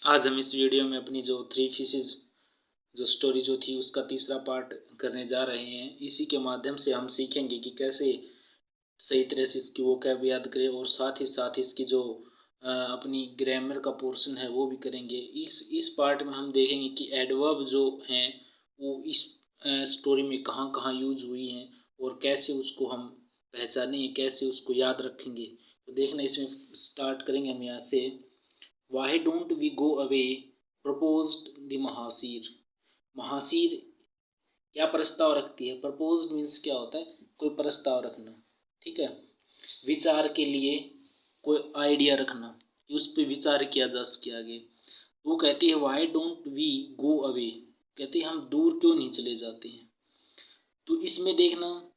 आज हम इस वीडियो में अपनी जो थ्री फिशेज जो स्टोरी जो थी उसका तीसरा पार्ट करने जा रहे हैं। इसी के माध्यम से हम सीखेंगे कि कैसे सही तरह से इसकी वोकैब याद करें और साथ इसकी जो अपनी ग्रामर का पोर्शन है वो भी करेंगे। इस पार्ट में हम देखेंगे कि एडवर्ब जो हैं वो इस स्टोरी में कहाँ कहाँ यूज हुई हैं और कैसे उसको हम पहचानेंगे, कैसे उसको याद रखेंगे। तो देखना, इसमें स्टार्ट करेंगे हम यहाँ से। Why don't we go away? proposed the mahseer. Mahseer क्या प्रस्ताव रखती है? प्रपोज मीन्स क्या होता है? कोई प्रस्ताव रखना, ठीक है। विचार के लिए कोई आइडिया रखना कि उस पर विचार किया जा सके आगे। वो कहती है why don't we go away, कहती है हम दूर क्यों नहीं चले जाते हैं। तो इसमें देखना,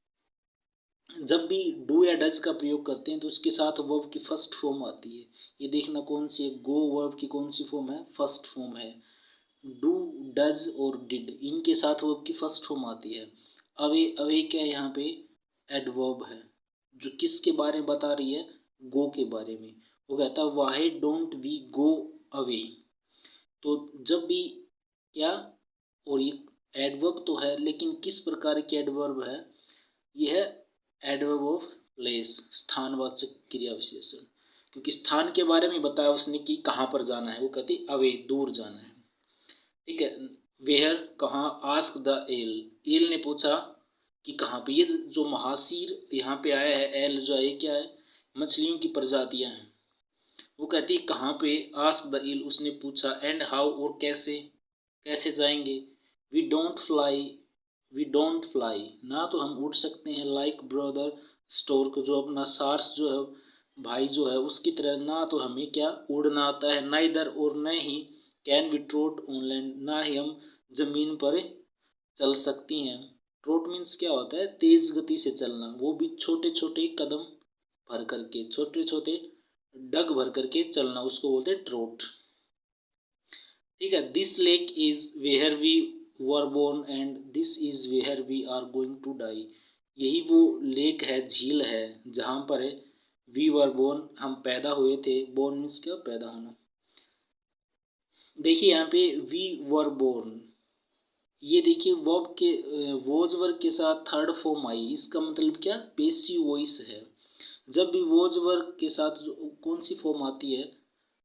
जब भी डू या डज का प्रयोग करते हैं तो उसके साथ वर्ब की फर्स्ट फॉर्म आती है। ये देखना कौन सी है, गो वर्ब की कौन सी फॉर्म है? फर्स्ट फॉर्म है। डू, डज और डिड इनके साथ वर्ब की फर्स्ट फॉर्म आती है। अवे, अवे क्या है यहाँ पे? एडवर्ब है जो किसके बारे में बता रही है? गो के बारे में। वो कहता है why don't we go away. तो जब भी क्या, और ये एडवर्ब तो है लेकिन किस प्रकार की एडवर्ब है? यह है एडवर्ब ऑफ प्लेस, स्थानवाचक क्रिया विशेषण। क्योंकि स्थान के बारे में बताया उसने कि कहाँ पर जाना है, वो कहती अवे, दूर जाना है, ठीक है। वेयर, कहाँ। आस्क द एल, एल ने पूछा कि कहाँ पे। ये जो महासीर यहाँ पे आया है, एल जो है क्या है? मछलियों की प्रजातियां हैं। वो कहती है कहाँ पे? आस्क द एल, उसने पूछा। एंड हाउ, और कैसे, कैसे जाएंगे। We don't fly, we don't fly, ना तो हम उड़ सकते हैं। लाइक ब्रदर स्टोर को, जो अपना सार्स जो है भाई जो है उसकी तरह, ना तो हमें क्या उड़ना आता है। नाइदर, और न he can be trout on land, ना ही हम जमीन पर चल सकती हैं। ट्रोट मीन्स क्या होता है? तेज गति से चलना, वो भी छोटे छोटे कदम भर करके, छोटे छोटे डग भर करके चलना, उसको बोलते हैं ट्रोट, ठीक है। This lake is where we were born and this is where we are going to die. यही वो लेक है, झील है, जहाँ पर है वी वर बोर्न, हम पैदा हुए थे। बोर्न मीन्स क्या? पैदा होना। देखिए यहाँ पे वी वर बोर्न, ये देखिए वर्ब के वोज वर्ग के साथ थर्ड फॉर्म आई। इसका मतलब क्या? पेसिव वॉइस है। जब भी वोज वर्ग के साथ कौन सी फॉर्म आती है?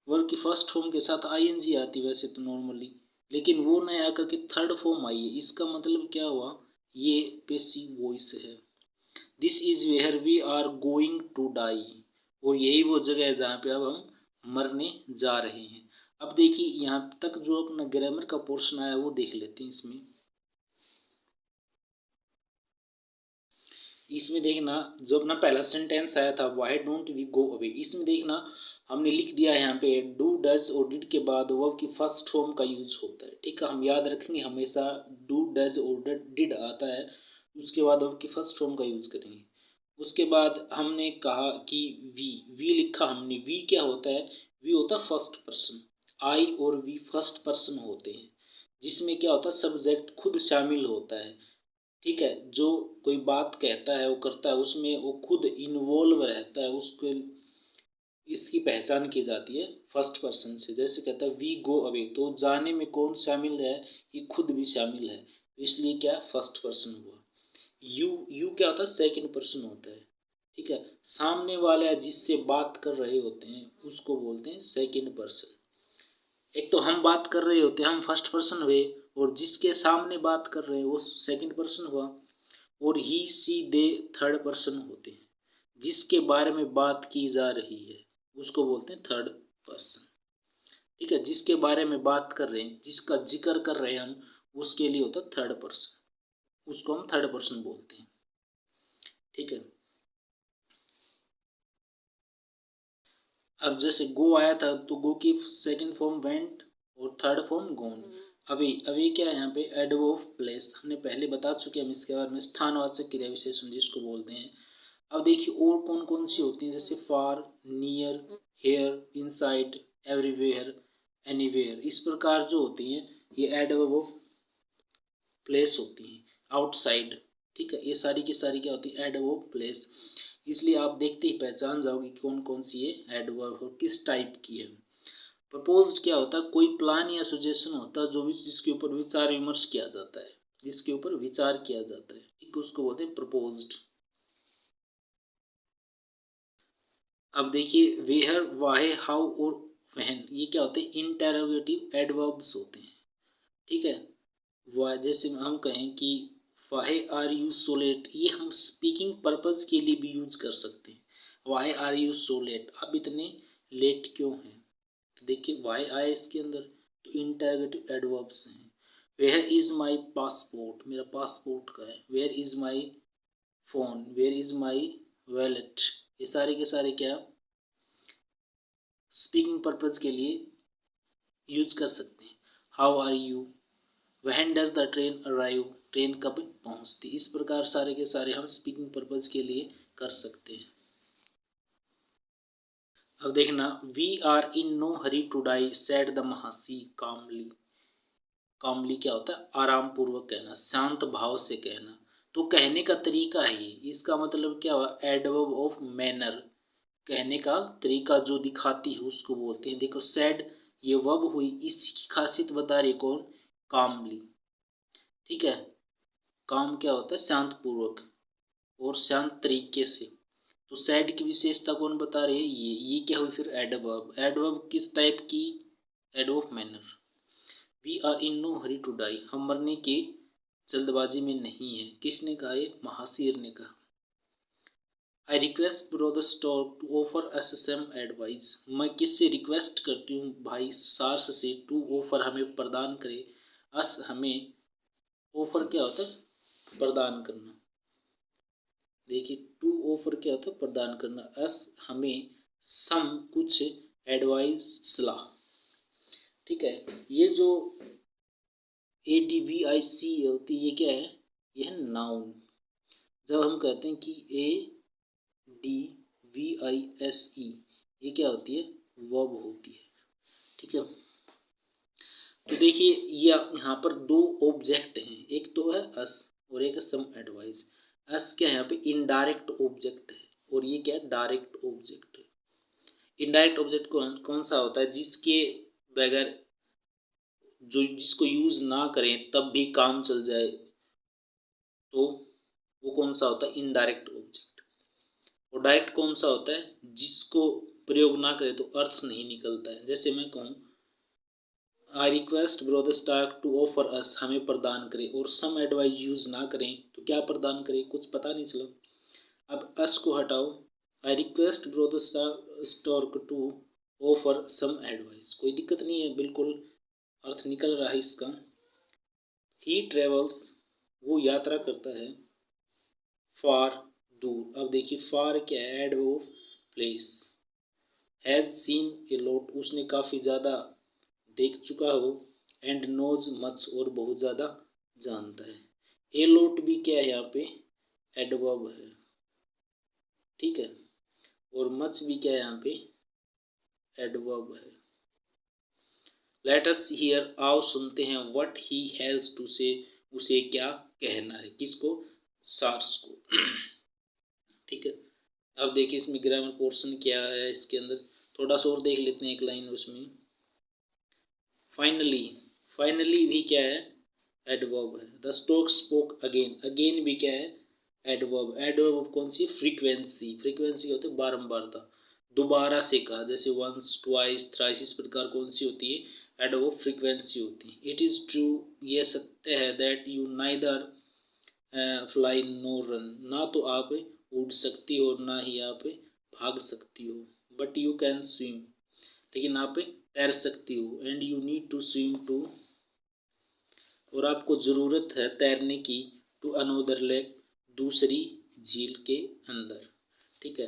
वर्ब की फर्स्ट फॉर्म के साथ आईएनजी आती है वैसे तो नॉर्मली, लेकिन वो नहीं आकर के थर्ड फॉर्म आई है। इसका मतलब क्या हुआ? ये पेसिव वॉइस है। This is where we are going to die, और यही वो जगह है जहाँ पे अब हम मरने जा रहे हैं। अब देखिए यहाँ तक जो अपना ग्रामर का पोर्शन आया वो देख लेते हैं। इसमें देखना, जो अपना पहला सेंटेंस आया था why don't we go away, इसमें देखना हमने लिख दिया है यहाँ पे डू, डज और डिड के बाद वर्ब की फर्स्ट फॉर्म का यूज होता है, ठीक है। हम याद रखेंगे हमेशा डू, डज और डिड आता है, उसके बाद वर्ब की फर्स्ट फॉर्म का यूज करेंगे। उसके बाद हमने कहा कि वी लिखा हमने। वी क्या होता है? वी होता है फर्स्ट पर्सन। आई और वी फर्स्ट पर्सन होते हैं, जिसमें क्या होता है? सब्जेक्ट खुद शामिल होता है, ठीक है। जो कोई बात कहता है वो करता है, उसमें वो खुद इन्वॉल्व रहता है, उसको इसकी पहचान की जाती है फर्स्ट पर्सन से। जैसे कहता है वी गो अवे, तो जाने में कौन शामिल है? ये खुद भी शामिल है, इसलिए क्या? फर्स्ट पर्सन हुआ। यू क्या होता है? सेकंड पर्सन होता है, ठीक है। सामने वाला जिससे बात कर रहे होते हैं उसको बोलते हैं सेकंड पर्सन। एक तो हम बात कर रहे होते हैं, हम फर्स्ट पर्सन हुए, और जिसके सामने बात कर रहे हैं वो सेकंड पर्सन हुआ। और ही, सी, दे थर्ड पर्सन होते हैं। जिसके बारे में बात की जा रही है उसको बोलते हैं थर्ड पर्सन, ठीक है। जिसके बारे में बात कर रहे हैं, जिसका जिक्र कर रहे हैं हम, उसके लिए होता है थर्ड पर्सन, उसको हम थर्ड पर्सन बोलते हैं, ठीक है। अब जैसे गो आया था तो गो की सेकंड फॉर्म वेंट और थर्ड फॉर्म गोन। अभी अभी क्या है यहाँ पे? एडवर्ब ऑफ प्लेस, हमने पहले बता चुके हैं हम इसके बारे में, स्थानवाचक क्रिया विशेषण जिसको बोलते हैं। अब देखिए और कौन कौन सी होती हैं, जैसे far, near, here, inside, everywhere, anywhere. इस प्रकार जो होती हैं ये एडवर्ब ऑफ प्लेस होती हैं। आउटसाइड, ठीक है। ये सारी की सारी क्या होती है? Adverb of place. इसलिए आप देखते ही पहचान जाओगे कौन कौन सी ये एडवर्ब और किस टाइप की है। प्रपोज्ड क्या होता है, कोई प्लान या सुजेशन होता है जो जिसके ऊपर विचार विमर्श किया जाता है, जिसके ऊपर विचार किया जाता है, ठीक, उसको बोलते हैं प्रपोज्ड। अब देखिए वेयर, वाहे, हाउ और व्हेन, ये क्या होते हैं, इंटेरोगेटिव एडवर्ब्स होते हैं, ठीक है। वाह, जैसे हम कहें कि वाहे आर यू सो लेट, ये हम स्पीकिंग पर्पज के लिए भी यूज कर सकते हैं। वाहे आर यू सो लेट, आप इतने लेट क्यों हैं, तो देखिए वाई आए इसके अंदर, तो इंटरोगेटिव एडवर्ब्स हैं। वेयर इज माई पासपोर्ट, मेरा पासपोर्ट का है। Where is my phone, where is my wallet, ये सारे के सारे क्या स्पीकिंग पर्पज के लिए यूज कर सकते हैं। How are you, when does the train arrive, train कब पहुंचती, इस प्रकार सारे के सारे हम स्पीकिंग पर्पज के लिए कर सकते हैं। अब देखना, we are in no hurry to die said the महासी कामली। कामली क्या होता है, आराम पूर्वक कहना, शांत भाव से कहना, तो कहने का तरीका है ये, इसका मतलब क्या हुआ, एडवर्ब ऑफ मैनर, कहने का तरीका जो दिखाती है उसको बोलते हैं। देखो सैड ये वर्ब हुई, इसकी खासियत बता रही कौन, कामली, ठीक है। काम क्या होता है, शांत पूर्वक और शांत तरीके से, तो सैड की विशेषता कौन बता रही है, ये क्या हुई फिर एडवर्ब। एडवर्ब किस टाइप की, adverb of manner. We are in no hurry to die, हम मरने की जल्दबाजी में नहीं है, किसने कहा, ये महासीर ने कहा। I request brother stork to offer us some advice, मैं किससे रिक्वेस्ट करती हूँ भाई सार्स से, टू ऑफर हमें प्रदान करे, अस हमें, ऑफर क्या होता है प्रदान करना, देखिए टू ऑफर क्या होता है प्रदान करना, अस हमें, सम कुछ, एडवाइस सलाह, ठीक है। ये जो ADVIC होती है ये क्या है, यह है नाउन। जब हम कहते हैं कि ADVISE, ये क्या होती है, वर्ब होती है, ठीक है। तो देखिए ये यहाँ पर दो ऑब्जेक्ट हैं, एक तो है अस और एक है सम एडवाइस। अस क्या है यहाँ पे इनडायरेक्ट ऑब्जेक्ट है और ये क्या है डायरेक्ट ऑब्जेक्ट है। इनडायरेक्ट ऑब्जेक्ट कौन सा होता है, जिसके बगैर, जो जिसको यूज ना करें तब भी काम चल जाए, तो वो कौन सा होता है, इनडायरेक्ट ऑब्जेक्ट। और डायरेक्ट कौन सा होता है, जिसको प्रयोग ना करें तो अर्थ नहीं निकलता है। जैसे मैं कहूँ I request brother stork to offer us, हमें प्रदान करें, और सम एडवाइस यूज ना करें तो क्या प्रदान करें, कुछ पता नहीं चला। अब अस को हटाओ, I request brother stork to offer some advice, कोई दिक्कत नहीं है, बिल्कुल अर्थ निकल रहा है इसका। ही ट्रेवल्स, वो यात्रा करता है, फार दूर, अब देखिए फार क्या है, adverb place. Has seen a lot, उसने काफ़ी ज़्यादा देख चुका हो, एंड नोज मच, और बहुत ज़्यादा जानता है। ए लॉट भी क्या है यहाँ पे, एडवर्ब है, ठीक है, और मच भी क्या है यहाँ पे, एडवर्ब है। लेट अस हियर, आओ सुनते हैं, व्हाट ही हैज़ टू से, उसे क्या कहना है, किसको, सार्स को, ठीक है। अब देखिए इसमें ग्रामर पोर्शन क्या है, इसके अंदर थोड़ा सा और देख लेते हैं, एक लाइन उसमें। फाइनली, फाइनली भी क्या है, एडवर्ब है। The stock spoke again, again भी क्या है, एडवर्ब। एडवर्ब कौन सी, फ्रीक्वेंसी, फ्रीक्वेंसी होती है बारंबारता, दोबारा से कहा, जैसे वंस, ट्वाइस, थ्राइस, इस प्रकार कौन सी होती है, एडवर्ब फ्रीक्वेंसी होती है। इट इज़ ट्रू, ये सत्य है, that you neither fly nor run, ना तो आप उड़ सकती हो और ना ही आप भाग सकती हो, बट यू कैन स्विम, लेकिन आप तैर सकती हो, and you need to swim too, और आपको ज़रूरत है तैरने की, टू अनोदर लेक, दूसरी झील के अंदर, ठीक है।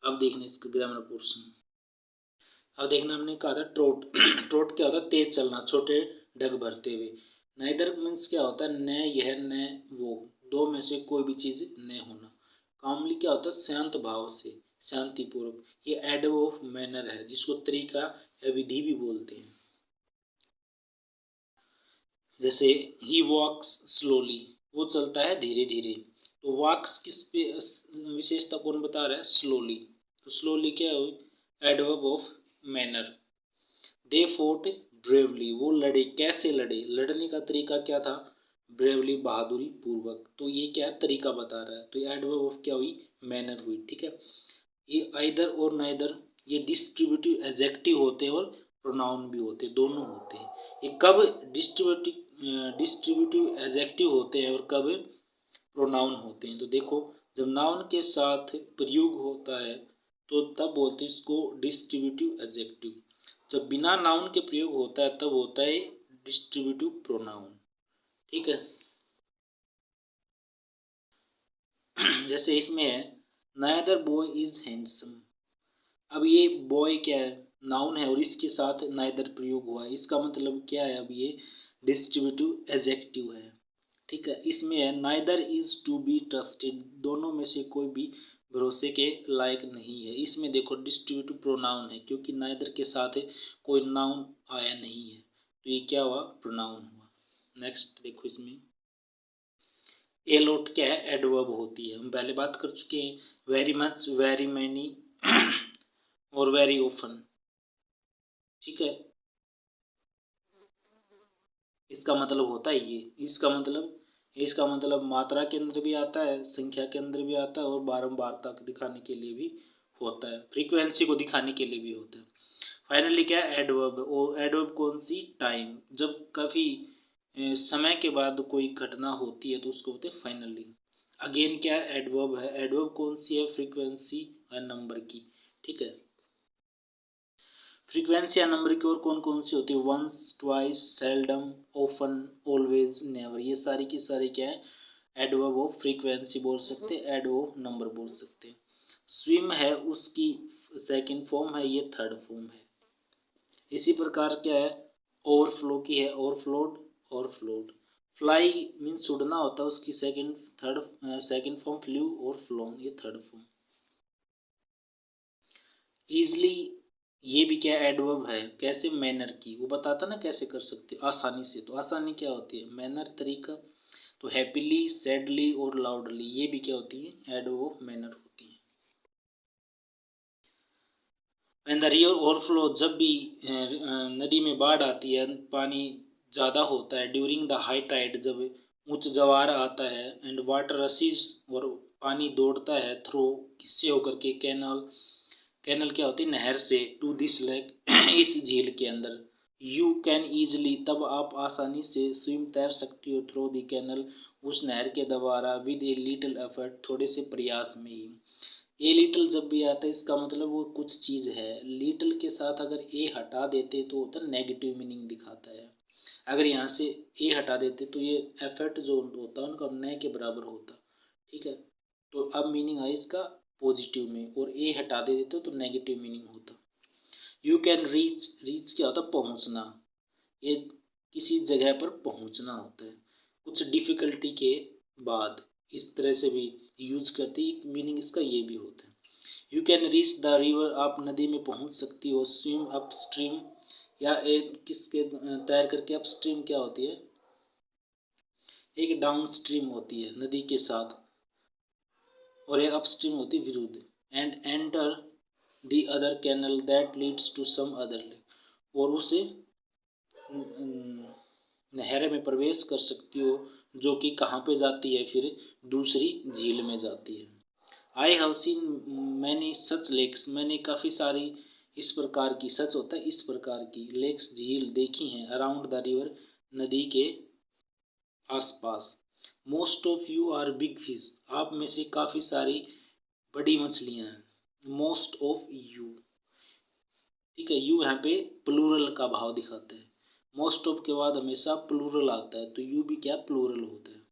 अब देखना इसका ग्रामर पोर्शन। अब देखना हमने कहा था ट्रोट, ट्रोट क्या होता है, तेज चलना, छोटे डग भरते हुए। नाइदर मीन्स क्या होता है, न यह न वो, दो में से कोई भी चीज़ न होना। कामली क्या होता है, शांत भाव से, शांतिपूर्वक। ये एडवर्ब ऑफ मैनर है, जिसको तरीका या विधि भी बोलते हैं। जैसे ही वॉक्स स्लोली, वो चलता है धीरे धीरे, तो वॉक्स किस पे विशेषता कौन बता रहा है, स्लोली, तो स्लोली क्या है, adverb of manner. They fort bravely, वो लड़े। कैसे लड़े? लड़ने का तरीका क्या था? ब्रेवली, बहादुरी पूर्वक। तो ये क्या तरीका बता रहा है? तो ये एडवर्ब ऑफ क्या हुई? मैनर हुई। ठीक है, ये आइदर और नाइदर ये डिस्ट्रीब्यूटिव एडजेक्टिव होते हैं और प्रोनाउन भी होते हैं, दोनों होते हैं। ये कब डिस्ट्रीब्यूटिव एडजेक्टिव होते हैं और कब प्रोनाउन होते हैं? तो देखो, जब नाउन के साथ प्रयोग होता है तो तब बोलते हैं इसको डिस्ट्रीब्यूटिव एडजेक्टिव। जब बिना नाउन के प्रयोग होता है तब होता है डिस्ट्रीब्यूटिव प्रोनाउन। ठीक है, जैसे इसमें है नाइदर बॉय इज हैंडसम। अब ये बॉय क्या है? नाउन है और इसके साथ नाइदर प्रयोग हुआ है, इसका मतलब क्या है? अब ये डिस्ट्रीब्यूटिव एडजेक्टिव है। ठीक है, इसमें है neither is to be trusted, दोनों में से कोई भी भरोसे के लायक नहीं है। इसमें देखो डिस्ट्रीब्यूटिव प्रोनाउन है क्योंकि नाइदर के साथ कोई नाउन आया नहीं है, तो ये क्या हुआ? प्रोनाउन हुआ। नेक्स्ट देखो, इसमें ए लॉट क्या है? एडवर्ब होती है। हम पहले बात कर चुके हैं, वेरी मच, वेरी मैनी और वेरी ऑफन। ठीक है, इसका मतलब होता है ये, इसका मतलब मात्रा के अंदर भी आता है, संख्या के अंदर भी आता है और बारंबारता को दिखाने के लिए भी होता है, फ्रीक्वेंसी को दिखाने के लिए भी होता है। फाइनली क्या है? एडवर्ब। और एडवर्ब कौन सी? टाइम, जब काफ़ी समय के बाद कोई घटना होती है तो उसको बोलते हैं फाइनली। अगेन क्या है? एडवर्ब है। एडवर्ब कौन सी है? फ्रीक्वेंसी और नंबर की। ठीक है, फ्रीक्वेंसी या नंबर की और कौन कौन सी होती है? Once, twice, seldom, often, always, never. ये सारी की सारी क्या है? एडवर्ब ऑफ फ्रीक्वेंसी बोल सकते हैं, एडवर्ब ऑफ नंबर बोल सकते हैं। स्विम है उसकी सेकंड फॉर्म है, ये थर्ड फॉर्म है। इसी प्रकार क्या है? ओवरफ्लो की है, ओवरफ्लोड, ओवरफ्लोड। फ्लाई मीन्स उड़ना होता है, उसकी सेकंड फॉर्म फ्लू और फ्लोन, ये थर्ड फॉर्म। ईजली, ये भी क्या एडवर्ब है? कैसे? मैनर की। वो बताता ना कैसे कर सकते हो आसानी से। तो आसानी क्या होती है? मैनर, तरीका। तो हैप्पीली, सैडली और लाउडली, ये भी क्या होती है? एडवर्ब ऑफ मैनर होती है। व्हेन द रिवर ओवरफ्लो, जब भी नदी में बाढ़ आती है, पानी ज़्यादा होता है। ड्यूरिंग द हाई टाइड, जब उच्च ज्वार आता है। एंड वाटर रसीज, और पानी दौड़ता है। थ्रो, किससे होकर के? कैनल, कैनल क्या होती है? नहर से। टू दिस लेक, इस झील के अंदर। यू कैन ईजली, तब आप आसानी से स्विम, तैर सकती हो। थ्रो दी कैनल, उस नहर के द्वारा। विद ए लिटिल एफर्ट, थोड़े से प्रयास में ही। ए लिटिल जब भी आता है इसका मतलब वो कुछ चीज़ है। लिटिल के साथ अगर ए हटा देते तो होता है नेगेटिव मीनिंग दिखाता है। अगर यहाँ से ए हटा देते तो ये एफर्ट जो होता है उनका न के बराबर होता। ठीक है, तो अब मीनिंग है इसका पॉजिटिव में, और ए हटा दे देते तो नेगेटिव मीनिंग होता। यू कैन रीच, रीच क्या होता? पहुँचना। ये किसी जगह पर पहुँचना होता है कुछ डिफिकल्टी के बाद, इस तरह से भी यूज करते हैं। मीनिंग इसका ये भी होता है। You can reach the river, आप नदी में पहुँच सकती हो। स्विम अप स्ट्रीम, या एक किसके तैर करके। अप स्ट्रीम क्या होती है? एक डाउन स्ट्रीम होती है नदी के साथ, और एक अपस्ट्रीम होती है विरुद्ध। And enter the other canal that leads to some other lake, और उसे नहर में प्रवेश कर सकती हो जो कि कहाँ पे जाती है? फिर दूसरी झील में जाती है। I have seen many such lakes, मैंने काफ़ी सारी इस प्रकार की, सच होता है इस प्रकार की, लेक्स झील देखी हैं। अराउंड द रिवर, नदी के आसपास। Most of you are big fish, आप में से काफ़ी सारी बड़ी मछलियाँ हैं। मोस्ट ऑफ यू, ठीक है, यू यहाँ पे प्लूरल का भाव दिखाता है। मोस्ट ऑफ के बाद हमेशा प्लूरल आता है, तो यू भी क्या? प्लूरल होता है।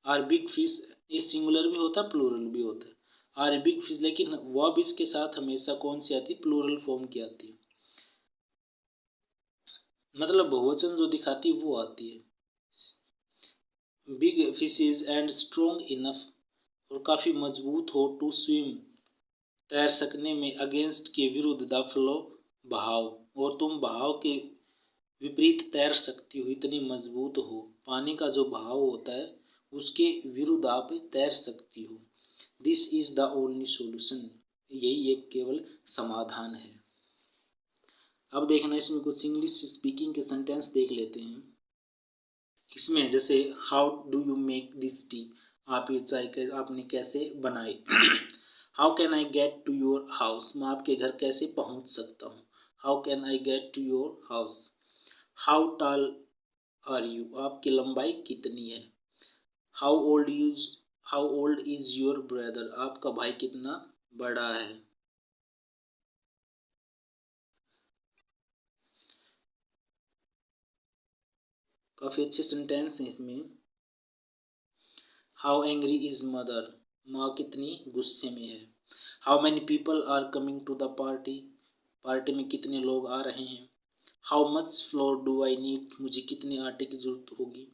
आर बिग फिश, ये सिंगुलर भी होता है, प्लूरल भी होता है। आर बिग फिश, लेकिन वर्ब इसके साथ हमेशा कौन सी आती है? प्लूरल फॉर्म की आती है, मतलब बहुवचन जो दिखाती है वो आती है। Big fishes and strong enough, और काफ़ी मजबूत हो। टू स्विम, तैर सकने में। अगेंस्ट के विरुद्ध। द फ्लो, बहाव, और तुम बहाव के विपरीत तैर सकती हो, इतनी मजबूत हो। पानी का जो बहाव होता है उसके विरुद्ध आप तैर सकती हो। This is the only solution, यही एक केवल समाधान है। अब देखना इसमें कुछ इंग्लिश स्पीकिंग के सेंटेंस देख लेते हैं। इसमें जैसे how do you make this tea, आप ये चाय आपने कैसे बनाई। How can I get to your house, मैं आपके घर कैसे पहुंच सकता हूँ। How can I get to your house. How tall are you, आपकी लंबाई कितनी है। How old is your brother, आपका भाई कितना बड़ा है। काफी अच्छे सेंटेंस हैं इसमें। हाउ एंग्री इज मदर, माँ कितनी गुस्से में है। How many people are coming to the party, party में कितने लोग आ रहे हैं। How much flour do I need, मुझे कितने आटे की जरूरत होगी।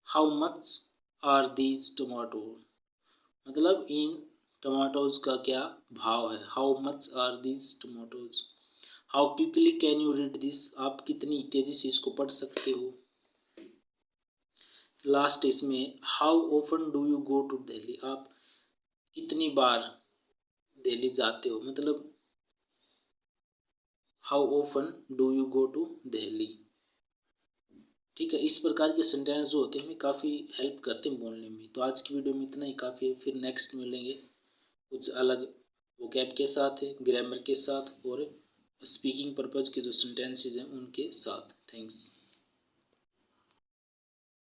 How much are these tomato, मतलब इन टमाटोज का क्या भाव है। How much are these tomatoes. How quickly can you read this, आप कितनी तेजी से इसको पढ़ सकते हो। लास्ट इसमें how often do you go to Delhi, आप कितनी बार दिल्ली जाते हो, मतलब how often do you go to Delhi. ठीक है, इस प्रकार के सेंटेंस जो होते हैं हमें काफ़ी हेल्प करते हैं बोलने में। तो आज की वीडियो में इतना ही काफ़ी है, फिर नेक्स्ट मिलेंगे कुछ अलग वोकैब के साथ है, ग्रामर के साथ और स्पीकिंग पर्पज़ के जो सेंटेंसेज हैं उनके साथ। थैंक्स।